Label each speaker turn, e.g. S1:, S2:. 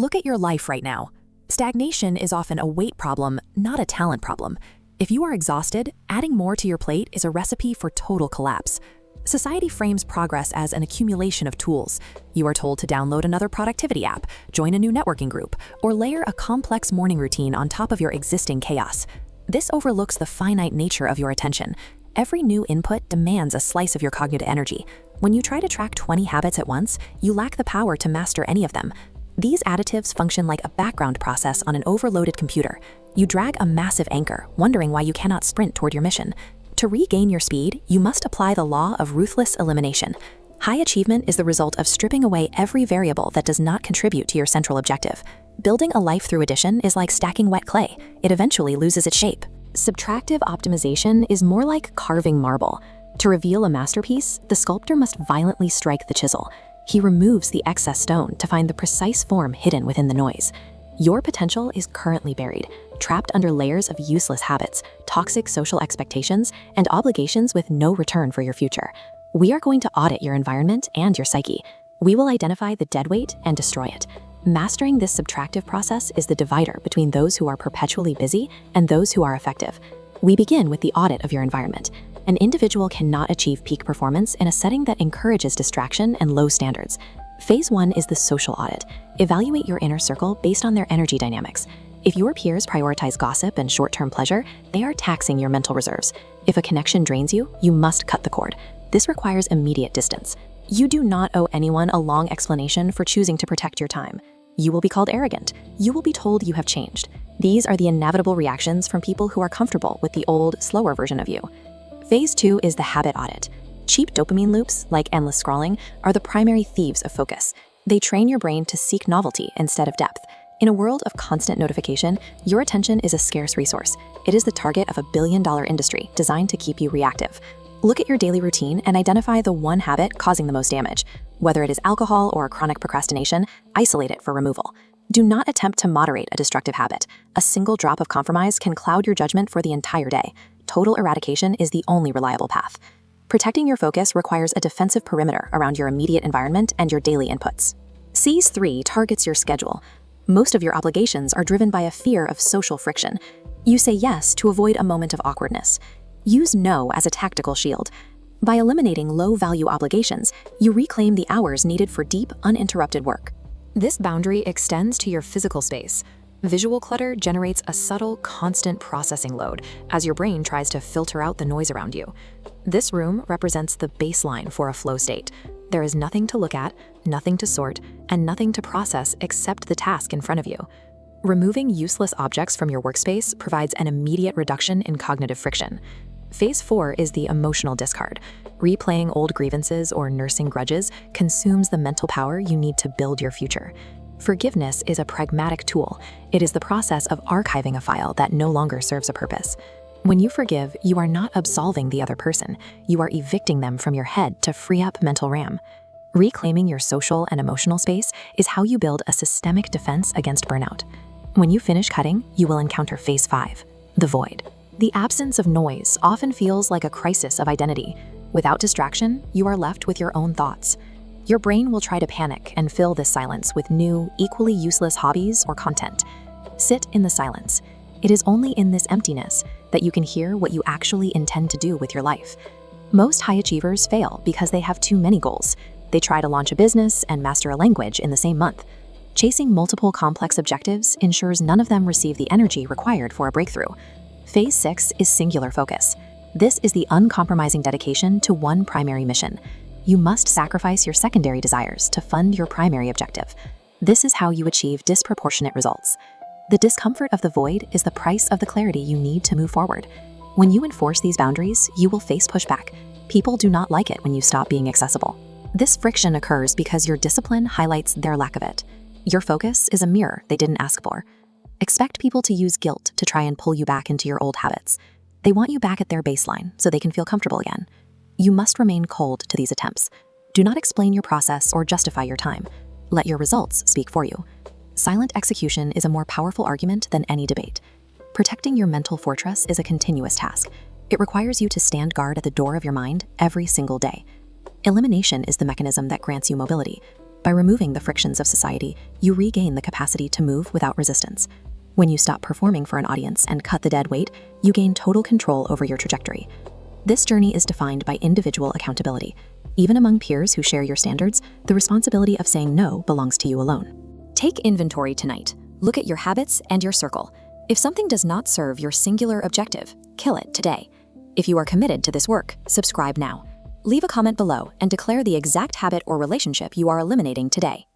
S1: Look at your life right now. Stagnation is often a weight problem, not a talent problem. If you are exhausted, adding more to your plate is a recipe for total collapse. Society frames progress as an accumulation of tools. You are told to download another productivity app, join a new networking group, or layer a complex morning routine on top of your existing chaos. This overlooks the finite nature of your attention. Every new input demands a slice of your cognitive energy. When you try to track 20 habits at once, you lack the power to master any of them. These additives function like a background process on an overloaded computer. You drag a massive anchor, wondering why you cannot sprint toward your mission. To regain your speed, you must apply the law of ruthless elimination. High achievement is the result of stripping away every variable that does not contribute to your central objective. Building a life through addition is like stacking wet clay. It eventually loses its shape. Subtractive optimization is more like carving marble. To reveal a masterpiece, the sculptor must violently strike the chisel. He removes the excess stone to find the precise form hidden within the noise. Your potential is currently buried, trapped under layers of useless habits, toxic social expectations, and obligations with no return for your future. We are going to audit your environment and your psyche. We will identify the deadweight and destroy it. Mastering this subtractive process is the divider between those who are perpetually busy and those who are effective. We begin with the audit of your environment. An individual cannot achieve peak performance in a setting that encourages distraction and low standards. Phase 1 is the social audit. Evaluate your inner circle based on their energy dynamics. If your peers prioritize gossip and short-term pleasure, they are taxing your mental reserves. If a connection drains you, you must cut the cord. This requires immediate distance. You do not owe anyone a long explanation for choosing to protect your time. You will be called arrogant. You will be told you have changed. These are the inevitable reactions from people who are comfortable with the old, slower version of you. Phase 2 is the habit audit. Cheap dopamine loops, like endless scrolling, are the primary thieves of focus. They train your brain to seek novelty instead of depth. In a world of constant notification, your attention is a scarce resource. It is the target of a billion-dollar industry designed to keep you reactive. Look at your daily routine and identify the one habit causing the most damage. Whether it is alcohol or chronic procrastination, isolate it for removal. Do not attempt to moderate a destructive habit. A single drop of compromise can cloud your judgment for the entire day. Total eradication is the only reliable path. Protecting your focus requires a defensive perimeter around your immediate environment and your daily inputs. Phase 3 targets your schedule. Most of your obligations are driven by a fear of social friction. You say yes to avoid a moment of awkwardness. Use no as a tactical shield. By eliminating low-value obligations, you reclaim the hours needed for deep, uninterrupted work. This boundary extends to your physical space. Visual clutter generates a subtle, constant processing load as your brain tries to filter out the noise around you. This room represents the baseline for a flow state. There is nothing to look at, nothing to sort, and nothing to process except the task in front of you. Removing useless objects from your workspace provides an immediate reduction in cognitive friction. Phase 4 is the emotional discard. Replaying old grievances or nursing grudges consumes the mental power you need to build your future. Forgiveness is a pragmatic tool. It is the process of archiving a file that no longer serves a purpose. When you forgive, you are not absolving the other person. You are evicting them from your head to free up mental RAM. Reclaiming your social and emotional space is how you build a systemic defense against burnout. When you finish cutting, you will encounter Phase 5, the void. The absence of noise often feels like a crisis of identity. Without distraction, you are left with your own thoughts. Your brain will try to panic and fill this silence with new, equally useless hobbies or content. Sit in the silence. It is only in this emptiness that you can hear what you actually intend to do with your life. Most high achievers fail because they have too many goals. They try to launch a business and master a language in the same month. Chasing multiple complex objectives ensures none of them receive the energy required for a breakthrough. Phase 6 is singular focus. This is the uncompromising dedication to one primary mission. You must sacrifice your secondary desires to fund your primary objective. This is how you achieve disproportionate results. The discomfort of the void is the price of the clarity you need to move forward. When you enforce these boundaries, you will face pushback. People do not like it when you stop being accessible. This friction occurs because your discipline highlights their lack of it. Your focus is a mirror they didn't ask for. Expect people to use guilt to try and pull you back into your old habits. They want you back at their baseline so they can feel comfortable again. You must remain cold to these attempts. Do not explain your process or justify your time. Let your results speak for you. Silent execution is a more powerful argument than any debate. Protecting your mental fortress is a continuous task. It requires you to stand guard at the door of your mind every single day. Elimination is the mechanism that grants you mobility. By removing the frictions of society, you regain the capacity to move without resistance. When you stop performing for an audience and cut the dead weight, you gain total control over your trajectory. This journey is defined by individual accountability. Even among peers who share your standards, the responsibility of saying no belongs to you alone. Take inventory tonight. Look at your habits and your circle. If something does not serve your singular objective, kill it today. If you are committed to this work, subscribe now. Leave a comment below and declare the exact habit or relationship you are eliminating today.